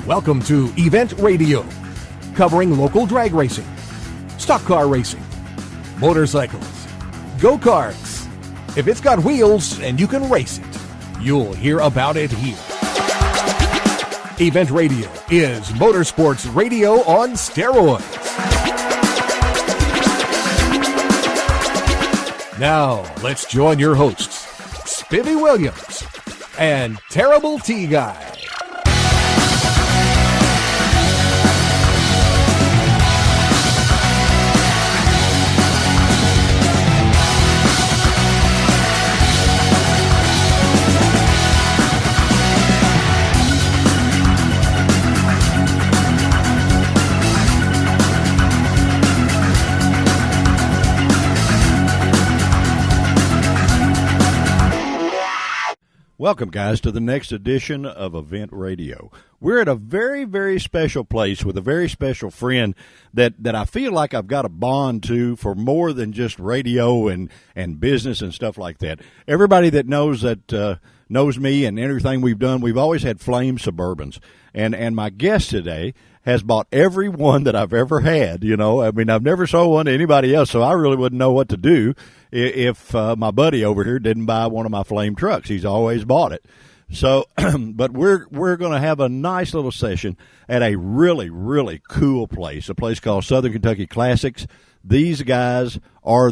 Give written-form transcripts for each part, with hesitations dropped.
Welcome to Event Radio, covering local drag racing, stock car racing, motorcycles, go-karts. If it's got wheels and you can race it, you'll hear about it here. Event Radio is motorsports radio on steroids. Now, let's join your hosts, Spivvy Williams and Terrible T Guy. Welcome, guys, to the next edition of Event Radio. We're at a very, very special place with a very special friend that I feel like I've got a bond to for more than just radio and business and stuff like that. Everybody that knows me and everything we've done, we've always had Flame Suburbans. And my guest today has bought every one that I've ever had, you know. I mean, I've never sold one to anybody else, so I really wouldn't know what to do if my buddy over here didn't buy one of my Flame trucks. He's always bought it. So, but we're going to have a nice little session at a really, really cool place, a place called Southern Kentucky Classics. These guys are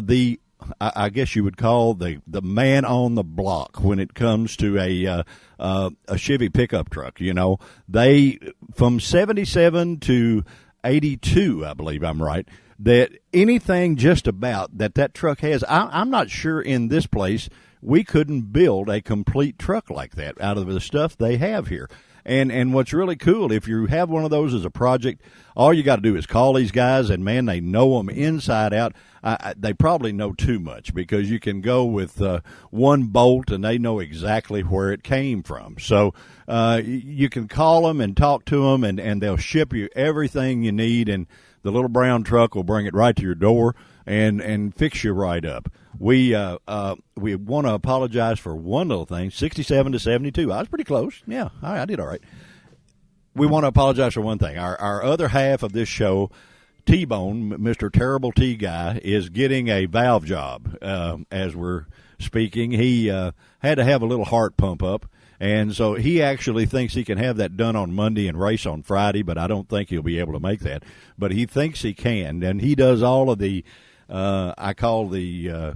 I guess you would call the man on the block when it comes to a Chevy pickup truck. You know, they from 77 to 82, I believe I'm right, that anything just about that truck has. I'm not sure in this place we couldn't build a complete truck like that out of the stuff they have here. And what's really cool, if you have one of those as a project, all you got to do is call these guys, and, man, they know them inside out. They probably know too much because you can go with one bolt, and they know exactly where it came from. So you can call them and talk to them, and they'll ship you everything you need, and the little brown truck will bring it right to your door and fix you right up. We want to apologize for one little thing, 67 to 72. I was pretty close. Yeah, I did all right. We want to apologize for one thing. Our other half of this show, T-Bone, Mr. Terrible T Guy, is getting a valve job as we're speaking. He had to have a little heart pump up, and so he actually thinks he can have that done on Monday and race on Friday, but I don't think he'll be able to make that. But he thinks he can, and he does all of the I call the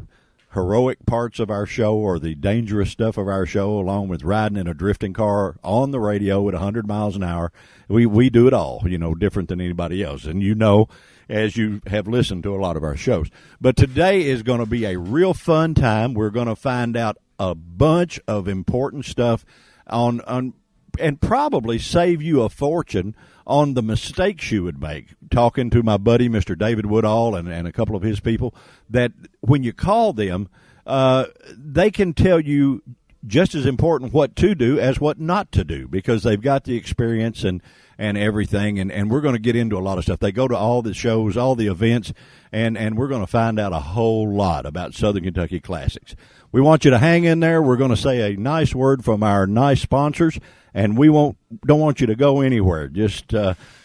heroic parts of our show, or the dangerous stuff of our show, along with riding in a drifting car on the radio at 100 miles an hour. We do it all, you know, different than anybody else. And you know, as you have listened to a lot of our shows. But today is going to be a real fun time. We're going to find out a bunch of important stuff on and probably save you a fortune on the mistakes you would make. Talking to my buddy, Mr. David Woodall, and a couple of his people, that when you call them, they can tell you just as important what to do as what not to do, because they've got the experience and everything, and we're going to get into a lot of stuff. They go to all the shows, all the events, and we're going to find out a whole lot about Southern Kentucky Classics. We want you to hang in there. We're going to say a nice word from our nice sponsors, and we don't want you to go anywhere. Just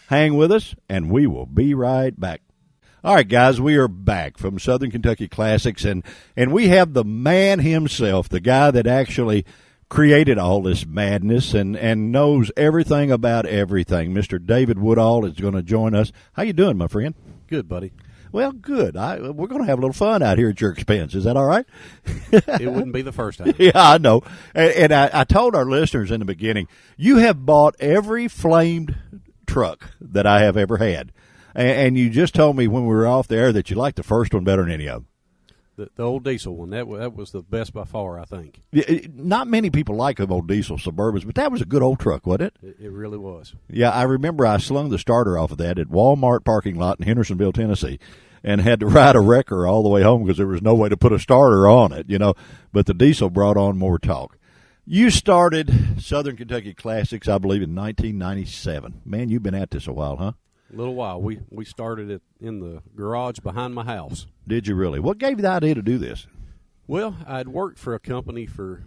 hang with us, and we will be right back. All right, guys, we are back from Southern Kentucky Classics, and we have the man himself, the guy that actually created all this madness and knows everything about everything. Mr. David Woodall is going to join us. How you doing, my friend? Good, buddy. Well, good. We're going to have a little fun out here at your expense. Is that all right? It wouldn't be the first time. Yeah, I know. And I told our listeners in the beginning, you have bought every flamed truck that I have ever had. And you just told me when we were off the air that you liked the first one better than any of them. The old diesel one, that was the best by far, I think. Not many people like them old diesel Suburbans, but that was a good old truck, wasn't it? It really was. Yeah, I remember I slung the starter off of that at Walmart parking lot in Hendersonville, Tennessee, and had to ride a wrecker all the way home because there was no way to put a starter on it, you know. But the diesel brought on more talk. You started Southern Kentucky Classics, I believe, in 1997. Man, you've been at this a while, huh? A little while. We started it in the garage behind my house. Did you really? What gave you the idea to do this? Well, I'd worked for a company for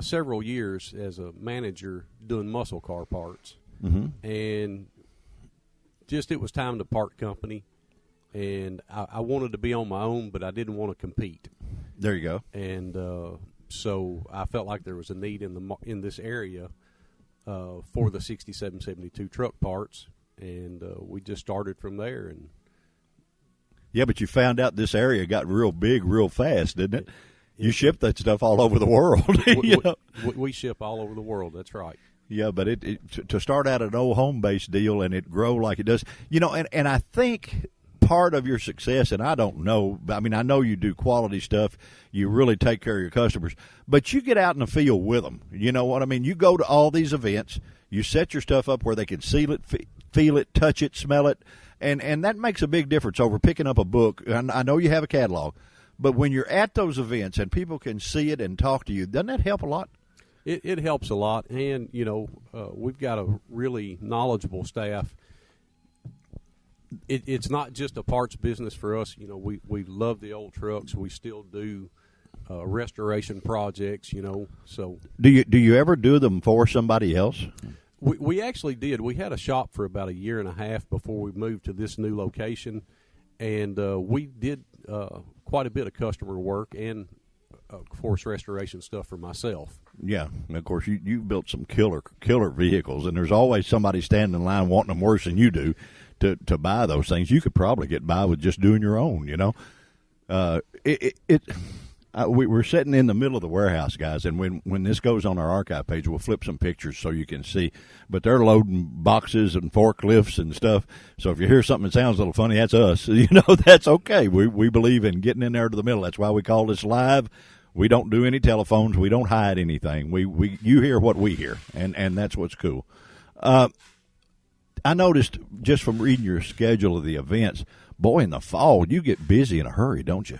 several years as a manager doing muscle car parts. and just it was time to part company. And I wanted to be on my own, but I didn't want to compete. There you go. And so I felt like there was a need in this area for the 6772 truck parts, and we just started from there. And yeah, but you found out this area got real big real fast, didn't it? You ship that stuff all over the world. We ship all over the world. That's right. Yeah, but to start out an old home-based deal and it grow like it does, and I think part of your success, and I don't know, I mean, I know you do quality stuff, you really take care of your customers, but you get out in the field with them. You know what I mean? You go to all these events, you set your stuff up where they can see it, feel it, touch it, smell it, and that makes a big difference over picking up a book. I know you have a catalog, but when you're at those events and people can see it and talk to you, doesn't that help a lot? It helps a lot, and, we've got a really knowledgeable staff. It's not just a parts business for us. We love the old trucks. We still do restoration projects, so. Do you ever do them for somebody else? We actually did. We had a shop for about a year and a half before we moved to this new location, and we did quite a bit of customer work and, of course, restoration stuff for myself. Yeah, and of course, you built some killer vehicles, and there's always somebody standing in line wanting them worse than you do to buy those things. You could probably get by with just doing your own, We're sitting in the middle of the warehouse, guys, and when this goes on our archive page, we'll flip some pictures so you can see. But they're loading boxes and forklifts and stuff. So if you hear something that sounds a little funny, that's us. That's okay. We believe in getting in there to the middle. That's why we call this live. We don't do any telephones. We don't hide anything. You hear what we hear, and that's what's cool. I noticed just from reading your schedule of the events, boy, in the fall, you get busy in a hurry, don't you?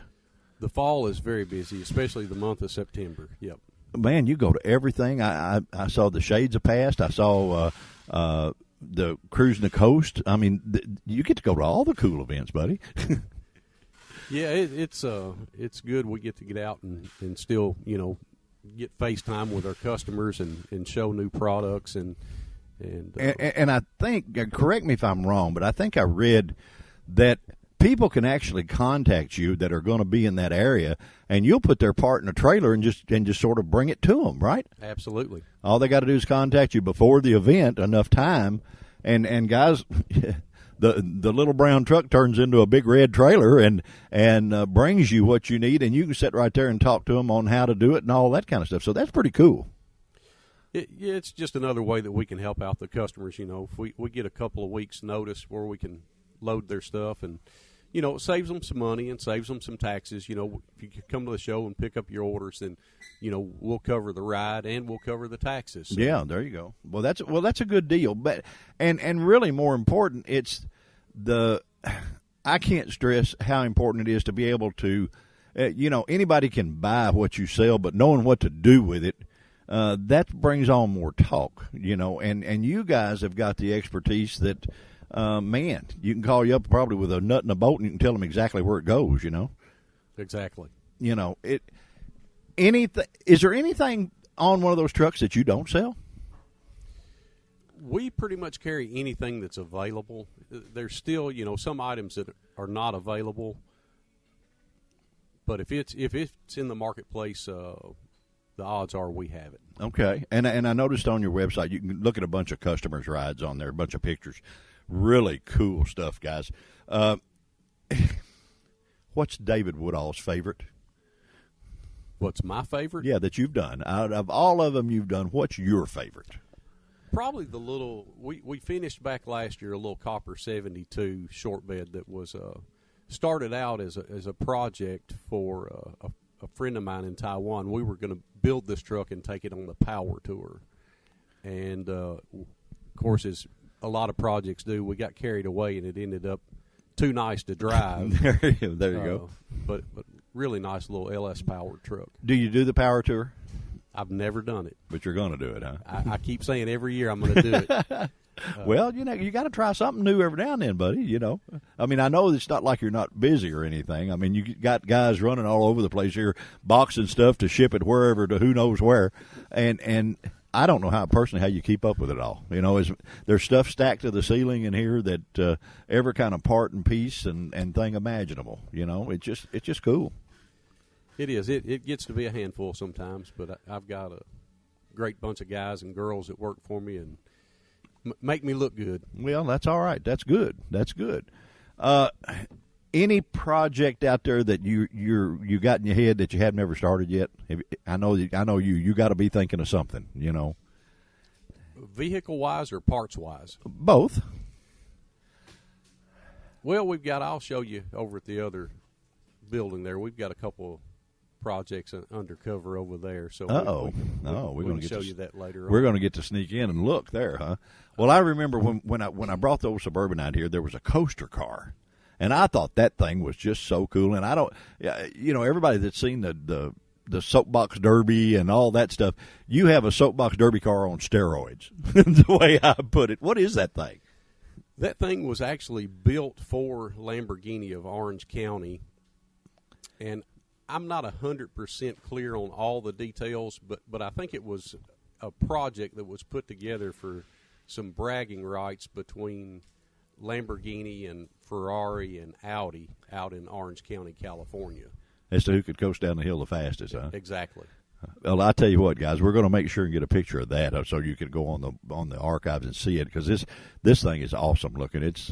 The fall is very busy, especially the month of September. Yep. Man, you go to everything. I saw the Shades of Past. I saw the Cruising the Coast. I mean, you get to go to all the cool events, buddy. Yeah, it's good. We get to get out and still, get FaceTime with our customers and show new products and I think, correct me if I'm wrong, but I think I read that people can actually contact you that are going to be in that area, and you'll put their part in a trailer and just sort of bring it to them, right? Absolutely. All they got to do is contact you before the event, enough time, and guys, the little brown truck turns into a big red trailer and brings you what you need, and you can sit right there and talk to them on how to do it and all that kind of stuff. So that's pretty cool. It's just another way that we can help out the customers. If we get a couple of weeks' notice where we can load their stuff, and it saves them some money and saves them some taxes. If you come to the show and pick up your orders, then we'll cover the ride and we'll cover the taxes. So. Yeah, there you go. Well, that's a good deal. But and really more important, it's I can't stress how important it is to be able to, anybody can buy what you sell, but knowing what to do with it. That brings on more talk, and you guys have got the expertise that, man, you can call you up probably with a nut in a bolt and you can tell them exactly where it goes, Exactly. Is there anything on one of those trucks that you don't sell? We pretty much carry anything that's available. There's still, some items that are not available, but if it's in the marketplace, the odds are we have it. Okay. And I noticed on your website, you can look at a bunch of customers' rides on there, a bunch of pictures. Really cool stuff, guys. What's David Woodall's favorite? What's my favorite? Yeah, that you've done. Out of all of them you've done, what's your favorite? Probably the little, we finished back last year a little Copper 72 short bed that was started out as a project for a friend of mine in Taiwan. We were going to build this truck and take it on the power tour. And, of course, as a lot of projects do, we got carried away and it ended up too nice to drive. There you go. But really nice little LS powered truck. Do you do the power tour? I've never done it. But you're going to do it, huh? I keep saying every year I'm going to do it. Well, you got to try something new every now and then, buddy, I mean, I know it's not like you're not busy or anything. I mean, you got guys running all over the place here, boxing stuff to ship it wherever to who knows where. And I don't know how personally how you keep up with it all. You know, there's stuff stacked to the ceiling in here that every kind of part and piece and thing imaginable. You know, it's just cool. It is. It gets to be a handful sometimes, but I've got a great bunch of guys and girls that work for me and make me look good. Well, that's all right. That's good. That's good. Any project out there that you got in your head that you have never started yet? I know you got to be thinking of something. You know, vehicle wise or parts wise? Both. Well, I'll show you over at the other building there. We've got a couple projects undercover over there. So we're going to show you that later on. We're going to get to sneak in and look there, huh? Well, I remember when I brought the old Suburban out here, there was a coaster car, and I thought that thing was just so cool. And I don't, you know, everybody that's seen the soapbox derby and all that stuff, you have a soapbox derby car on steroids. The way I put it. What is that thing? That thing was actually built for Lamborghini of Orange County, and I'm not 100% clear on all the details, but I think it was a project that was put together for some bragging rights between Lamborghini and Ferrari and Audi out in Orange County, California. As to who could coast down the hill the fastest, huh? Exactly. Well, I tell you what, guys, we're going to make sure and get a picture of that so you could go on the archives and see it, because this thing is awesome looking. It's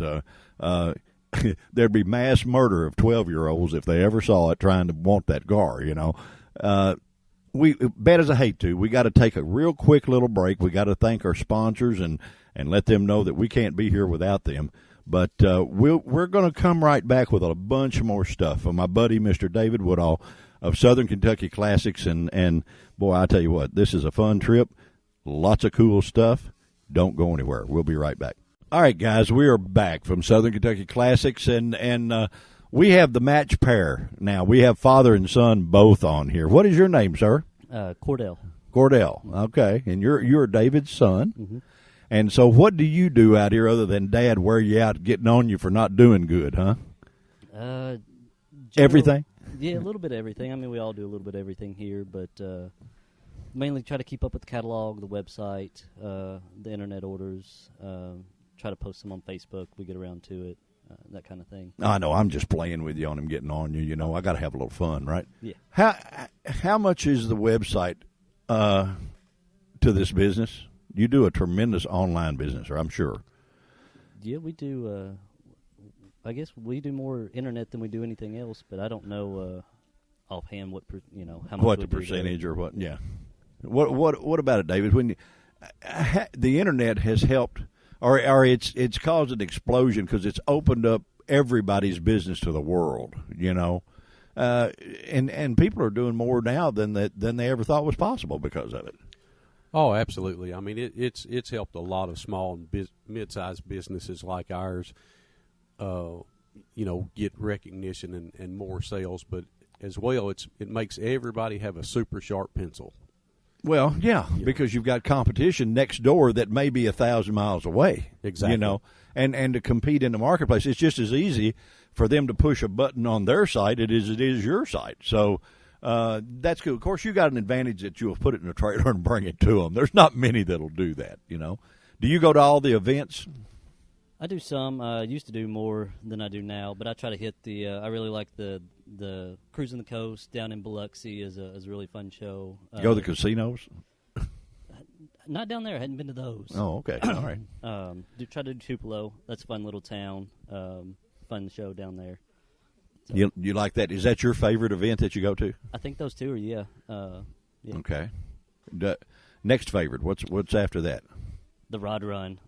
there'd be mass murder of 12-year-olds if they ever saw it trying to want that car, you know. Bad as I hate to, we got to take a real quick little break. We got to thank our sponsors and let them know that we can't be here without them. But we're going to come right back with a bunch more stuff from my buddy, Mr. David Woodall of Southern Kentucky Classics. And boy, I tell you what, this is a fun trip. Lots of cool stuff. Don't go anywhere. We'll be right back. All right, guys, we are back from Southern Kentucky Classics, and we have the match pair now. We have father and son both on here. What is your name, sir? Cordell. Cordell, okay. And you're David's son. Mm-hmm. And so what do you do out here other than Dad wear you out getting on you for not doing good, huh? Everything? Yeah, a little bit of everything. I mean, we all do a little bit of everything here, but mainly try to keep up with the catalog, the website, the internet orders, try to post them on Facebook. We get around to it, that kind of thing. I know. I'm just playing with you on him getting on you. You know, I got to have a little fun, right? Yeah. How much is the website to this business? You do a tremendous online business, I'm sure. Yeah, we do. I guess we do more internet than we do anything else, but I don't know offhand how much. What the percentage or what? Yeah. What about it, David? When the internet has helped. Or it's caused an explosion because it's opened up everybody's business to the world, you know, and people are doing more now than they ever thought was possible because of it. Oh, absolutely. I mean, it's helped a lot of small and mid-sized businesses like ours, get recognition and more sales. But as well, it makes everybody have a super sharp pencil. Well, yeah, because you've got competition next door that may be 1,000 miles away. Exactly. You know, and to compete in the marketplace, it's just as easy for them to push a button on their site it is your site. So that's good. Of course, you got an advantage that you'll put it in a trailer and bring it to them. There's not many that'll do that, you know. Do you go to all the events? I do some. I used to do more than I do now, but I try to hit the. I really like the Cruising the Coast down in Biloxi is a really fun show. Go to the casinos? Not down there. I hadn't been to those. Oh, okay. All right. Try to do Tupelo. That's a fun little town. Fun show down there. So. You like that? Is that your favorite event that you go to? I think those two are, yeah. Okay. Next favorite. What's after that? The Rod Run.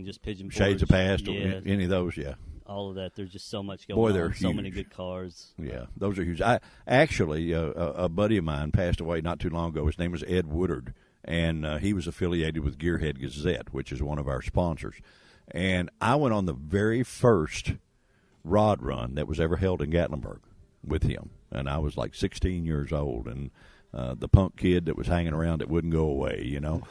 Just Pigeon Forge. Shades of Past. Yeah. Any of those, yeah. All of that. There's just so much going Boy, on. they're so huge. many good cars. Yeah, those are huge. A buddy of mine passed away not too long ago. His name was Ed Woodard, and he was affiliated with Gearhead Gazette, which is one of our sponsors. And I went on the very first rod run that was ever held in Gatlinburg with him, and I was like 16 years old, and the punk kid that was hanging around that wouldn't go away, you know.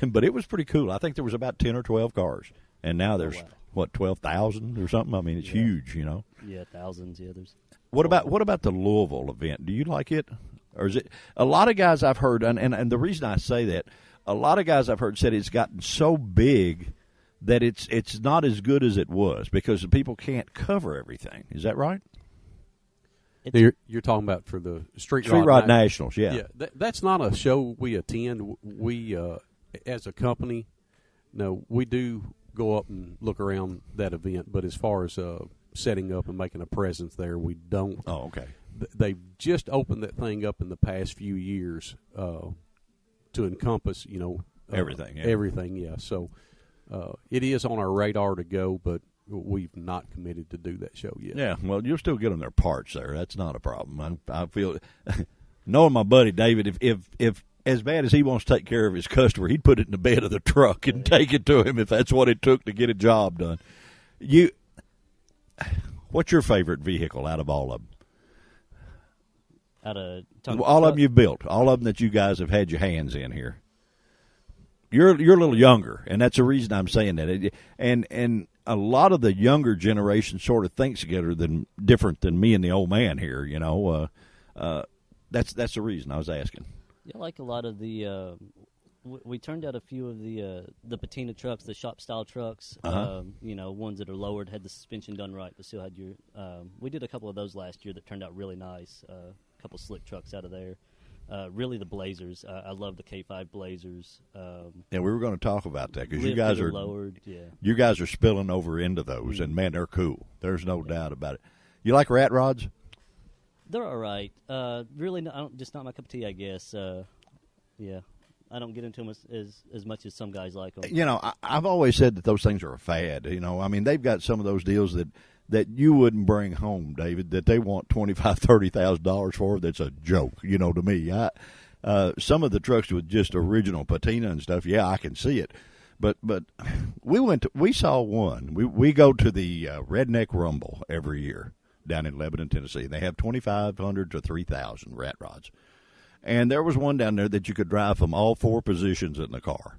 But it was pretty cool. I think there was about 10 or 12 cars, and now there's 12,000 or something. I mean, it's huge, you know. Yeah, thousands. Yeah, there's. What about the Louisville event? Do you like it? or is it? A lot of guys I've heard, and the reason I say that, a lot of guys I've heard said it's gotten so big that it's not as good as it was because the people can't cover everything. Is that right? You're talking about for the Street Rod Nationals, yeah. Yeah, that's not a show we attend. We, as a company, no, we do go up and look around that event, but as far as setting up and making a presence there, we don't. Oh, okay. They've just opened that thing up in the past few years to encompass, everything. Yeah. Everything, yeah. So it is on our radar to go, but we've not committed to do that show yet. Yeah, well, you'll still get them their parts there. That's not a problem. I feel, knowing my buddy David, if as bad as he wants to take care of his customer, he'd put it in the bed of the truck and take it to him if that's what it took to get a job done. What's your favorite vehicle out of all of them? All of them you've built, all of them that you guys have had your hands in here. You're a little younger, and that's the reason I'm saying that. And a lot of the younger generation sort of thinks different than me and the old man here. That's the reason I was asking. Yeah, like a lot of the we turned out a few of the patina trucks, the shop style trucks. Ones that are lowered, had the suspension done right, but still had your. We did a couple of those last year that turned out really nice. A couple slick trucks out of there. Really, the Blazers. I love the K5 Blazers. We were going to talk about that because you guys are lowered. Yeah, you guys are spilling over into those, and man, they're cool. There's no doubt about it. You like rat rods? They're all right. Really, just not my cup of tea, I guess. Yeah, I don't get into them as much as some guys like them. I've always said that those things are a fad. They've got some of those deals that you wouldn't bring home, David, that they want $25,000-$30,000 for. That's a joke, to me. Some of the trucks with just original patina and stuff, yeah, I can see it. But we saw one. We go to the Redneck Rumble every year down in Lebanon, Tennessee. They have 2,500 to 3,000 rat rods. And there was one down there that you could drive from all four positions in the car.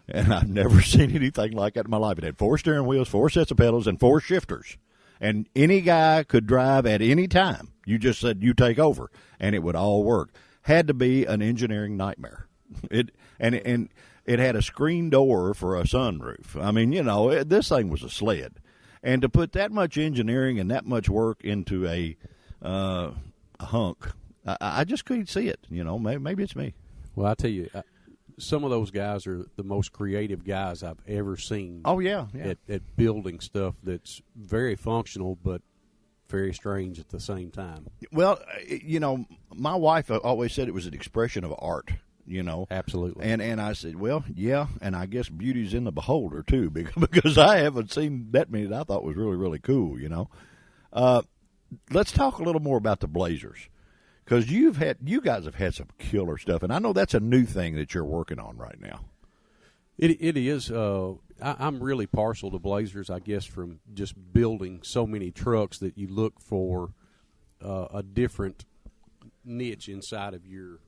And I've never seen anything like that in my life. It had 4 steering wheels, 4 sets of pedals, and 4 shifters. And any guy could drive at any time. You just said, you take over, and it would all work. Had to be an engineering nightmare. It had a screen door for a sunroof. I mean, this thing was a sled. And to put that much engineering and that much work into a hunk, I just couldn't see it. Maybe it's me. Well, I tell you, some of those guys are the most creative guys I've ever seen. Oh, yeah. At building stuff that's very functional but very strange at the same time. Well, my wife always said it was an expression of art. Absolutely. And I said, well, yeah, and I guess beauty's in the beholder too, because I haven't seen that many that I thought was really, really cool. Let's talk a little more about the Blazers, because you guys have had some killer stuff, and I know that's a new thing that you're working on right now. It is. I'm really partial to Blazers, I guess, from just building so many trucks that you look for a different niche inside of your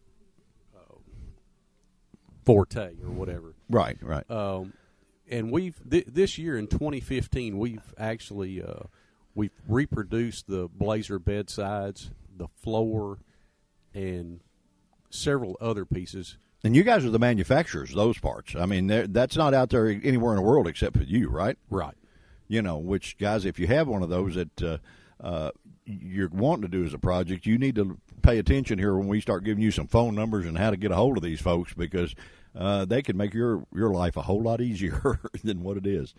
forte or whatever. Right. And we've this year in 2015, we've actually we've reproduced the Blazer bedsides, the floor, and several other pieces. And you guys are the manufacturers of those parts. I mean, that's not out there anywhere in the world except for you, right? Right. Which, guys, if you have one of those that you're wanting to do as a project, you need to pay attention here when we start giving you some phone numbers and how to get a hold of these folks, because they can make your life a whole lot easier than what it is.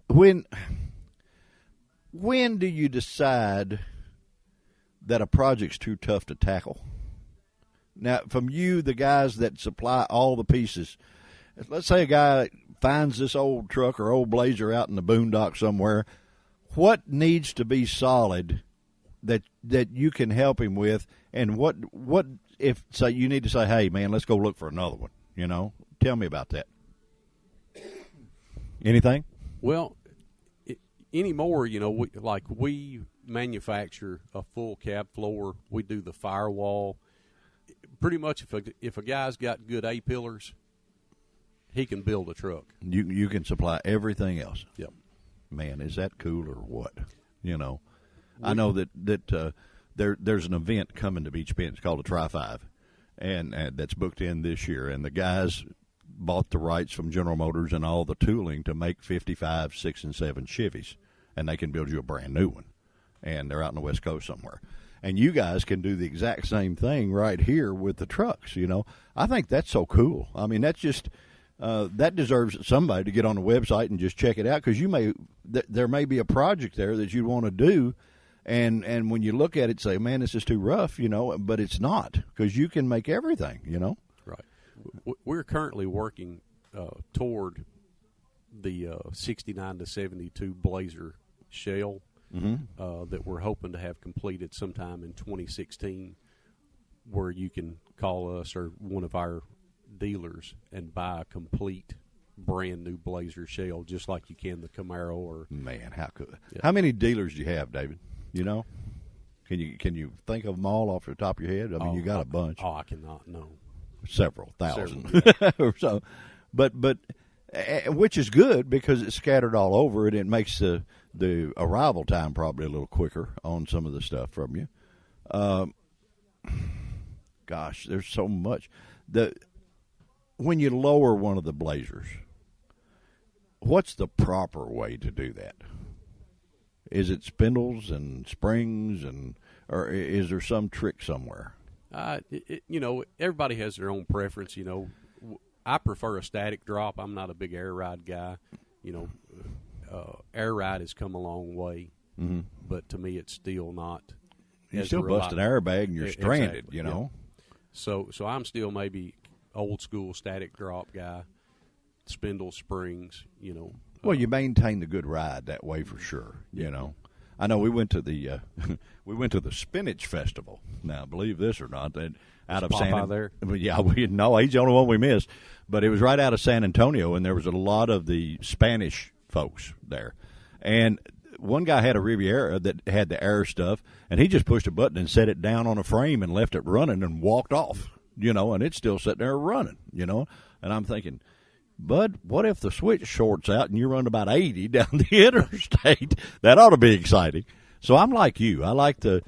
When do you decide that a project's too tough to tackle? Now, from you, the guys that supply all the pieces, let's say a guy finds this old truck or old Blazer out in the boondock somewhere, what needs to be solid that you can help him with, and what if, say, you need to say, hey, man, let's go look for another one, Tell me about that. Anything? Well, anymore, we manufacture a full cab floor. We do the firewall. Pretty much, if a guy's got good A-pillars, he can build a truck. You can supply everything else. Yep. Man, is that cool or what? I know that there's an event coming to Beach Bend. It's called a Tri-5, and that's booked in this year. And the guys bought the rights from General Motors and all the tooling to make 55, 6, and 7 Chevys, and they can build you a brand new one. And they're out on the West Coast somewhere. And you guys can do the exact same thing right here with the trucks, you know. I think that's so cool. I mean, that's just that deserves somebody to get on the website and just check it out, because there may be a project there that you want to do, and when you look at it, say, man, this is too rough, you know, but it's not, because you can make everything, you know. Right. We're currently working toward the 69 to 72 Blazer shell. That we're hoping to have completed sometime in 2016, where you can call us or one of our dealers and buy a complete brand new Blazer shell, just like you can the Camaro. Or man, how cool! Yeah. How many dealers do you have, David? You know, can you think of them all off the top of your head? I mean, you got a bunch. Oh, I cannot. No, several thousand. Yeah. So, but which is good, because it's scattered all over, and it makes the arrival time probably a little quicker on some of the stuff from you. Gosh, there's so much. When you lower one of the Blazers, what's the proper way to do that? Is it spindles and springs, or is there some trick somewhere? You know, everybody has their own preference. You know, I prefer a static drop. I'm not a big air ride guy. You know, air ride has come a long way, but to me, it's still not. You still bust an airbag and you're stranded. Exactly, you know. Yeah. So I'm still maybe old school static drop guy. Spindle springs. You know. Well, you maintain the good ride that way for sure. You know. I know we went to the Spinach Festival. Now, believe this or not, that out of San there. Yeah, he's the only one we missed, but it was right out of San Antonio, and there was a lot of the Spanish folks there. And one guy had a Riviera that had the air stuff, and he just pushed a button and set it down on a frame and left it running and walked off. You know, and it's still sitting there running. You know, and I'm thinking, Bud, what if the switch shorts out and you run about 80 down the interstate? That ought to be exciting. So I'm like you. I like the,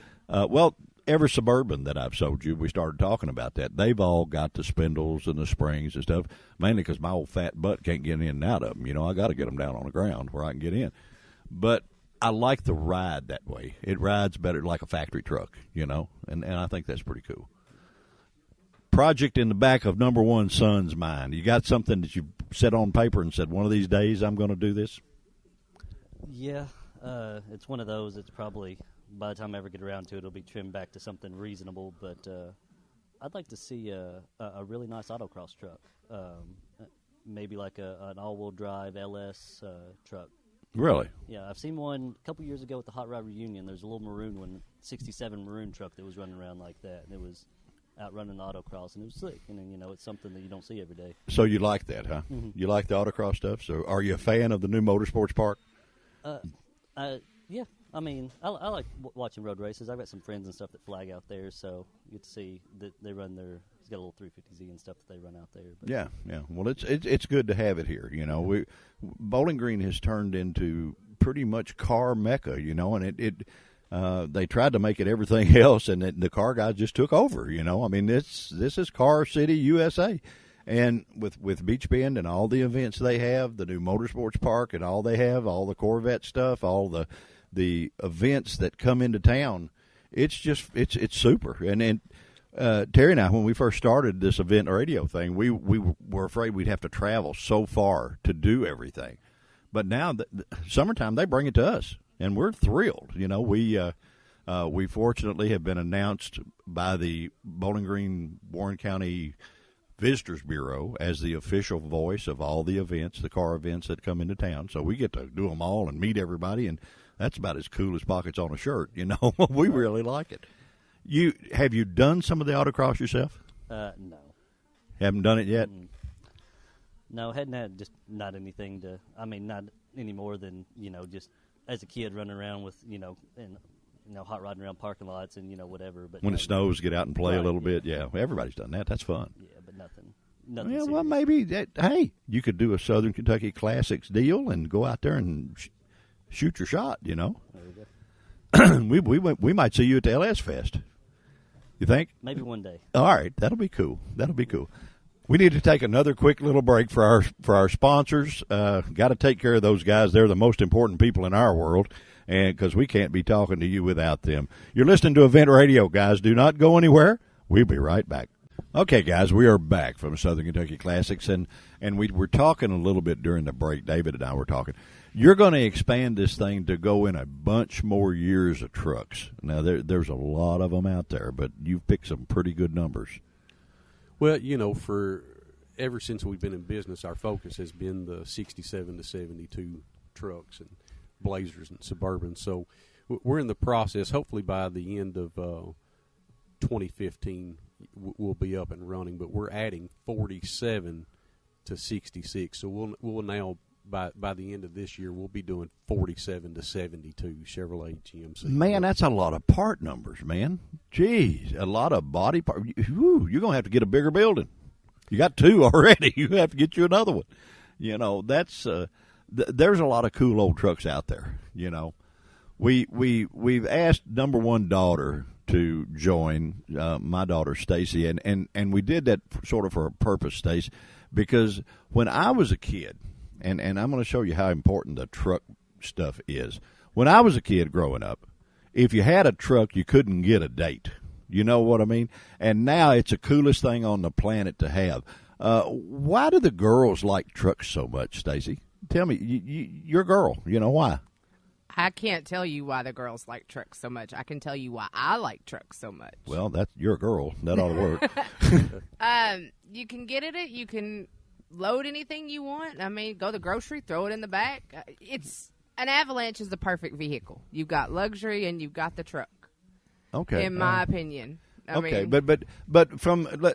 every Suburban that I've sold you, we started talking about that. They've all got the spindles and the springs and stuff, mainly because my old fat butt can't get in and out of them. You know, I got to get them down on the ground where I can get in. But I like the ride that way. It rides better like a factory truck, you know, and I think that's pretty cool. Project in the back of number one son's mind. You got something that you set on paper and said, one of these days I'm going to do this? Yeah, it's one of those. It's probably, by the time I ever get around to it, it'll be trimmed back to something reasonable. But I'd like to see a really nice autocross truck, maybe like an all-wheel drive LS truck. Really? Yeah, I've seen one a couple years ago at the Hot Rod Reunion. There's a little maroon one, 67 maroon truck that was running around like that, and it was out running the autocross, and it was slick. And you know, it's something that you don't see every day. So you like that, huh? Mm-hmm. You like the autocross stuff? So are you a fan of the new motorsports park? Yeah. I mean, I like watching road races. I've got some friends and stuff that flag out there, so you get to see that they run their. He's got a little 350Z and stuff that they run out there. But. Yeah. Well, it's good to have it here. You know, Bowling Green has turned into pretty much car mecca. You know, and they tried to make it everything else, and the car guys just took over. You know, I mean, this is Car City, USA. And with Beach Bend and all the events they have, the new motorsports park and all they have, all the Corvette stuff, all the events that come into town, it's just it's super. And Terry and I, when we first started this event radio thing, we were afraid we'd have to travel so far to do everything. But now, the summertime, they bring it to us, and we're thrilled. You know, we fortunately have been announced by the Bowling Green Warren County Visitors Bureau as the official voice of all the events, the car events that come into town. So we get to do them all and meet everybody, and that's about as cool as pockets on a shirt. You know, we really like it. Have you done some of the autocross yourself? No. Haven't done it yet? No, hadn't had just not anything to. I mean, not any more than just as a kid running around with and hot rodding around parking lots and whatever. But when it snows, get out and play a little yeah. bit. Yeah, everybody's done that. That's fun. Yeah, but nothing. Yeah, well, serious. maybe that. Hey, you could do a Southern Kentucky Classics deal and go out there and shoot your shot. You know. There we go. we might see you at the LS Fest. You think? Maybe one day. All right, that'll be cool. That'll be cool. We need to take another quick little break for our sponsors. Got to take care of those guys. They're the most important people in our world, and because we can't be talking to you without them. You're listening to Event Radio, guys. Do not go anywhere. We'll be right back. Okay, guys, we are back from Southern Kentucky Classics, and we were talking a little bit during the break. David and I were talking. You're going to expand this thing to go in a bunch more years of trucks. Now, there's a lot of them out there, but you've picked some pretty good numbers. Well, for ever since we've been in business, our focus has been the 67 to 72 trucks and Blazers and Suburbans. So we're in the process. Hopefully by the end of 2015, we'll be up and running. But we're adding 47 to 66. So we'll now by the end of this year, we'll be doing 47 to 72 Chevrolet GMC. Man, that's a lot of part numbers, man. Jeez, a lot of body part. You're going to have to get a bigger building. You got 2 already. You have to get you another one. That's there's a lot of cool old trucks out there. We've asked number one daughter to join, my daughter Stacy, and we did that sort of for a purpose, Stacy, because when I was a kid. And I'm going to show you how important the truck stuff is. When I was a kid growing up, if you had a truck, you couldn't get a date. You know what I mean? And now it's the coolest thing on the planet to have. Why do the girls like trucks so much, Stacy? Tell me, you're a girl. Why? I can't tell you why the girls like trucks so much. I can tell you why I like trucks so much. Well, you're a girl. That ought to work. You can get it. You can load anything you want. I mean, go to the grocery, throw it in the back. An Avalanche is the perfect vehicle. You've got luxury and you've got the truck. Okay. In my opinion. I mean, but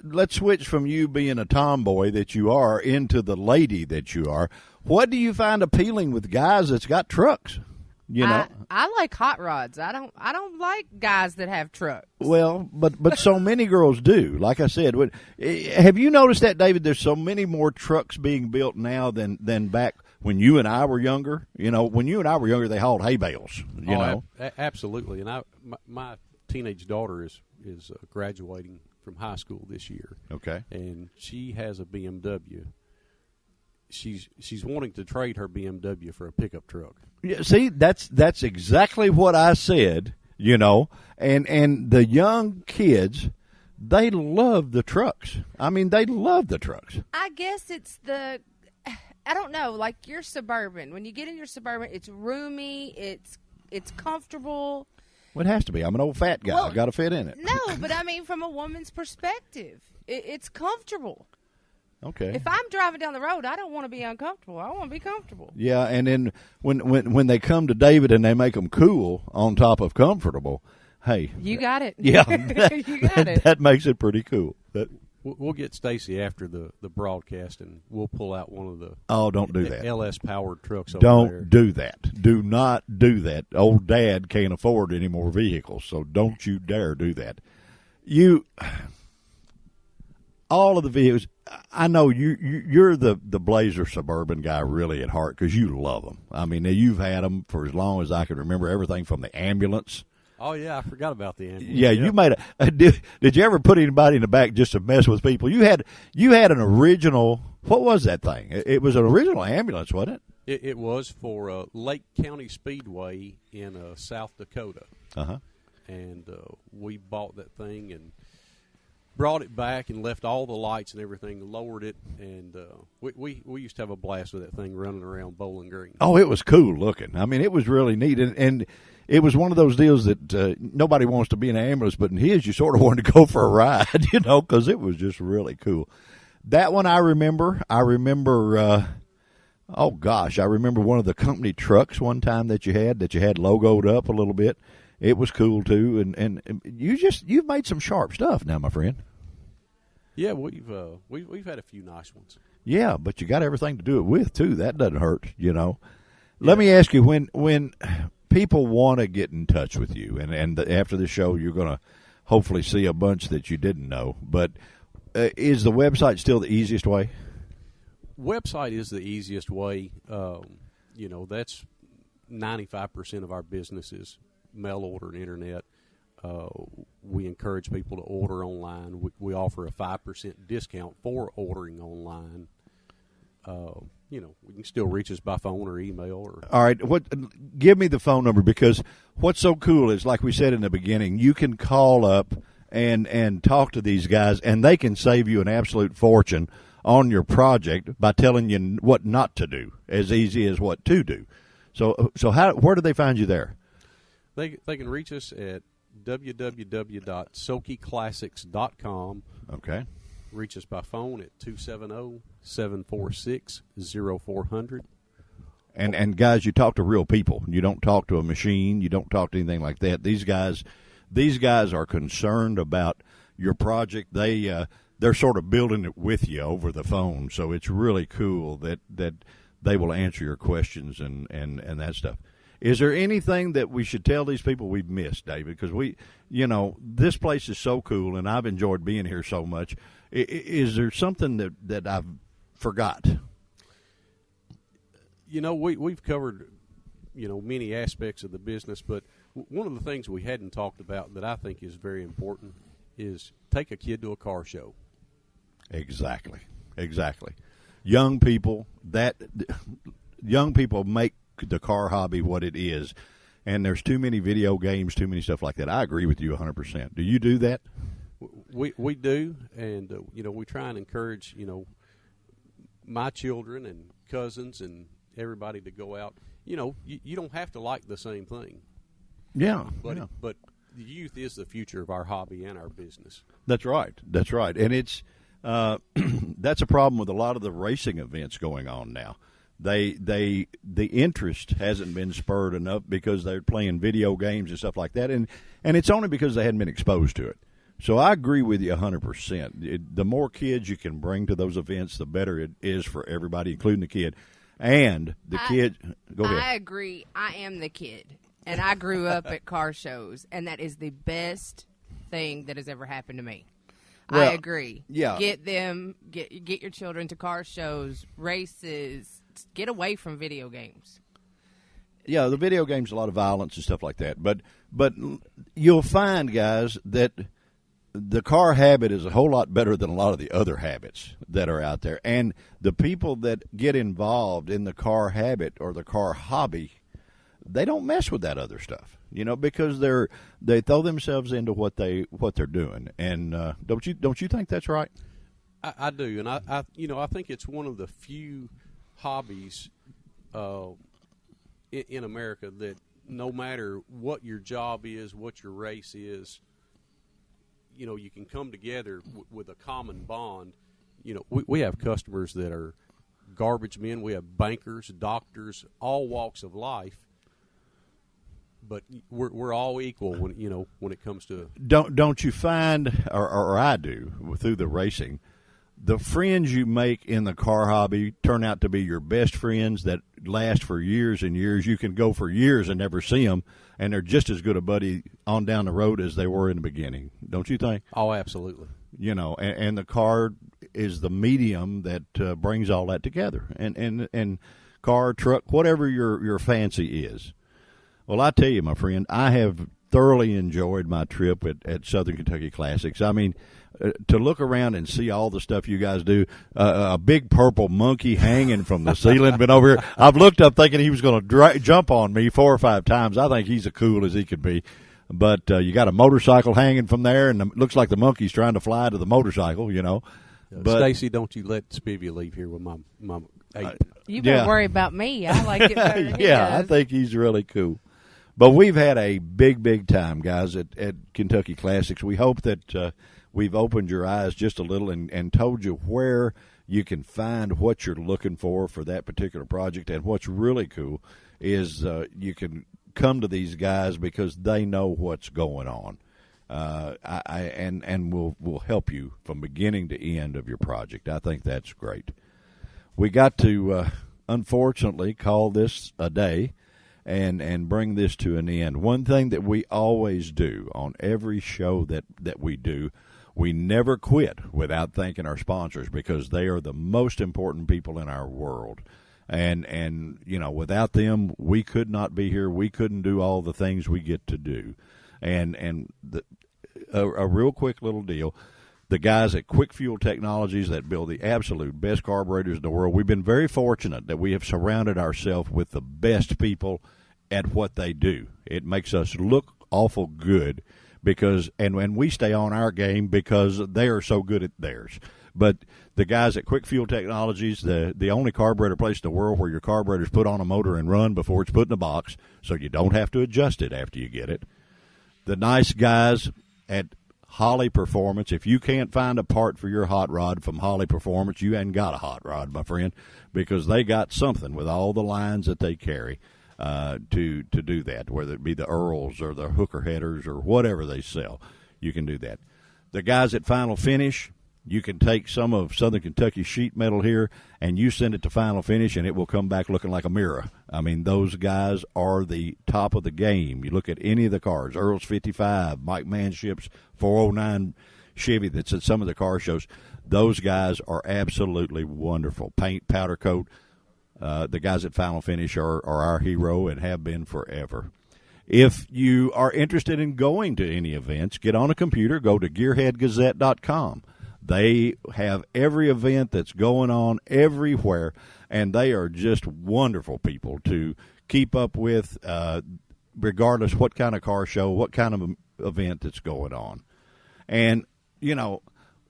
let's switch from you being a tomboy that you are into the lady that you are. What do you find appealing with guys that's got trucks? I like hot rods. I don't like guys that have trucks. Well, but so many girls do. Like I said, have you noticed that, David? There's so many more trucks being built now than back when you and I were younger. When you and I were younger, they hauled hay bales. Absolutely. And my teenage daughter is graduating from high school this year. Okay. And she has a BMW. She's wanting to trade her BMW for a pickup truck. Yeah, see, that's exactly what I said, and the young kids, they love the trucks. I mean, they love the trucks. I guess it's I don't know, like your Suburban. When you get in your Suburban, it's roomy, it's comfortable. Well, it has to be. I'm an old fat guy. Well, I've got to fit in it. No, but I mean, from a woman's perspective, it's comfortable. Okay. If I'm driving down the road, I don't want to be uncomfortable. I want to be comfortable. Yeah, and then when they come to David and they make them cool on top of comfortable, hey. You got it. Yeah. You got it. That makes it pretty cool. We'll get Stacy after the broadcast, and we'll pull out one of the don't do that. LS-powered trucks over don't there. Do that. Do not do that. Old Dad can't afford any more vehicles, so don't you dare do that. All of the vehicles, I know you're the Blazer Suburban guy really at heart because you love them. I mean, you've had them for as long as I can remember, everything from the ambulance. Oh, yeah, I forgot about the ambulance. Yeah, you made did you ever put anybody in the back just to mess with people? You had an original, what was that thing? It was an original ambulance, wasn't it? It was for Lake County Speedway in South Dakota. Uh-huh. And we bought that thing and brought it back and left all the lights and everything, lowered it, and we used to have a blast with that thing running around Bowling Green. Oh, it was cool looking. I mean, it was really neat, and it was one of those deals that nobody wants to be in an ambulance, but in his, you sort of wanted to go for a ride, because it was just really cool. That one I remember. I remember one of the company trucks one time that you had logoed up a little bit. It was cool too, and you've made some sharp stuff now, my friend. Yeah, we've had a few nice ones. Yeah, but you got everything to do it with too. That doesn't hurt, Yeah. Let me ask you, when people want to get in touch with you, and after the show, you're going to hopefully see a bunch that you didn't know. But is the website still the easiest way? Website is the easiest way. That's 95% of our business is mail order and internet. We encourage people to order online. We offer a 5% discount for ordering online. You can still reach us by phone or email. All right, give me the phone number, because what's so cool is, like we said in the beginning, you can call up and talk to these guys, and they can save you an absolute fortune on your project by telling you what not to do, as easy as what to do. So where do they find you there? They can reach us at www.sokyclassics.com. Okay. Reach us by phone at 270-746-0400. And guys, you talk to real people. You don't talk to a machine. You don't talk to anything like that. These guys are concerned about your project. They're sort of building it with you over the phone. So it's really cool that they will answer your questions and that stuff. Is there anything that we should tell these people we've missed, David? Because this place is so cool, and I've enjoyed being here so much. Is there something that I've forgot? We've covered, many aspects of the business, but one of the things we hadn't talked about that I think is very important is take a kid to a car show. Exactly. Young people make the car hobby what it is, and there's too many video games, too many stuff like that. I agree with you 100%. Do you do that? We do, and we try and encourage my children and cousins and everybody to go out. You don't have to like the same thing. Yeah, but the youth is the future of our hobby and our business. That's right, and it's that's a problem with a lot of the racing events going on now. The interest hasn't been spurred enough because they're playing video games and stuff like that, and it's only because they hadn't been exposed to it. So I agree with you 100%. The more kids you can bring to those events, the better it is for everybody, including the kid. And the kid, go ahead. I agree. I am the kid, and I grew up at car shows, and that is the best thing that has ever happened to me. Well, I agree. Yeah. Get your children to car shows, races. Get away from video games. Yeah, the video games, a lot of violence and stuff like that. But you'll find, guys, that the car habit is a whole lot better than a lot of the other habits that are out there. And the people that get involved in the car habit or the car hobby, they don't mess with that other stuff, because they throw themselves into what they're doing. And don't you think that's right? I do, and I think it's one of the few hobbies in America that no matter what your job is, what your race is, you can come together with a common bond. We have customers that are garbage men. We have bankers, doctors, all walks of life. But we're all equal when it comes to. Don't you find, or I do, through the racing, the friends you make in the car hobby turn out to be your best friends that last for years and years. You can go for years and never see them, and they're just as good a buddy on down the road as they were in the beginning. Don't you think? Oh, absolutely. And the car is the medium that brings all that together. And car, truck, whatever your fancy is. Well, I tell you, my friend, I have thoroughly enjoyed my trip at Southern Kentucky Classics. I mean, to look around and see all the stuff you guys do, a big purple monkey hanging from the ceiling. Been over here. I've looked up thinking he was going to jump on me 4 or 5 times. I think he's as cool as he could be. But you got a motorcycle hanging from there, and it looks like the monkey's trying to fly to the motorcycle, But Stacy, don't you let Spivey leave here with my ape. You better worry about me. I like it better than he I does. think he's really cool. But we've had a big time, guys, at Kentucky Classics. We hope that we've opened your eyes just a little and told you where you can find what you're looking for that particular project. And what's really cool is you can come to these guys because they know what's going on. And will help you from beginning to end of your project. I think that's great. We got to, unfortunately, call this a day and bring this to an end. One thing that we always do on every show that we do, we never quit without thanking our sponsors because they are the most important people in our world. And without them, we could not be here. We couldn't do all the things we get to do. And a real quick little deal. The guys at Quick Fuel Technologies that build the absolute best carburetors in the world, we've been very fortunate that we have surrounded ourselves with the best people at what they do. It makes us look awful good because and we stay on our game because they are so good at theirs. But the guys at Quick Fuel Technologies, the only carburetor place in the world where your carburetor's put on a motor and run before it's put in a box, so you don't have to adjust it after you get it. The nice guys at Holly Performance. If you can't find a part for your hot rod from Holly Performance, you ain't got a hot rod, my friend, because they got something with all the lines that they carry to do that, whether it be the Earls or the hooker headers or whatever they sell. You can do that. The guys at Final Finish, you can take some of Southern Kentucky sheet metal here and you send it to Final Finish and it will come back looking like a mirror. I mean, those guys are the top of the game. You look at any of the cars, Earl's 55, Mike Manship's 409 Chevy that's at some of the car shows. Those guys are absolutely wonderful. Paint, powder coat. The guys at Final Finish are our hero and have been forever. If you are interested in going to any events, get on a computer, go to gearheadgazette.com. They have every event that's going on everywhere, and they are just wonderful people to keep up with, regardless what kind of car show, what kind of event that's going on. And,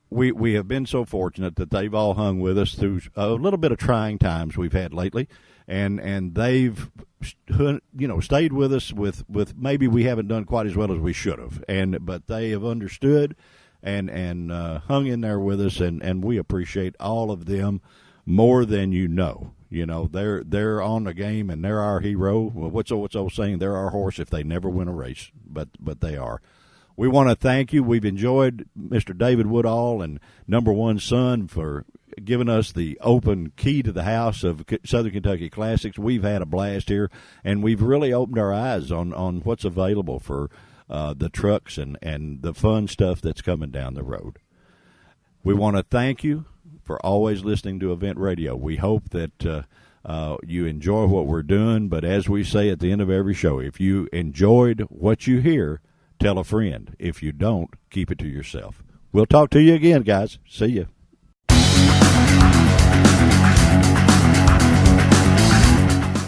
we have been so fortunate that they've all hung with us through a little bit of trying times we've had lately, and they've stayed with us with maybe we haven't done quite as well as we should have, but they have understood and hung in there with us, and we appreciate all of them more than you know. They're on the game and they're our hero. Well, what's old saying? They're our horse if they never win a race, but they are. We want to thank you. We've enjoyed Mr. David Woodall and Number One Son for giving us the open key to the house of Southern Kentucky Classics. We've had a blast here, and we've really opened our eyes on what's available for the trucks and the fun stuff that's coming down the road. We want to thank you for always listening to Event Radio. We hope that you enjoy what we're doing, but as we say at the end of every show, if you enjoyed what you hear, tell a friend. If you don't, keep it to yourself. We'll talk to you again, guys. See you.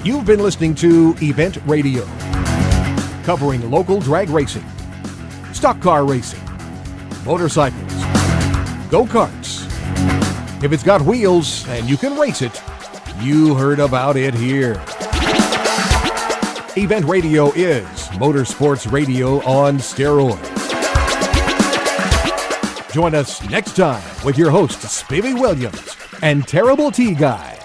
You've been listening to Event Radio, covering local drag racing, stock car racing, motorcycles, go-karts. If it's got wheels and you can race it, you heard about it here. Event Radio is motorsports radio on steroids. Join us next time with your hosts, Spivey Williams and Terrible T Guy.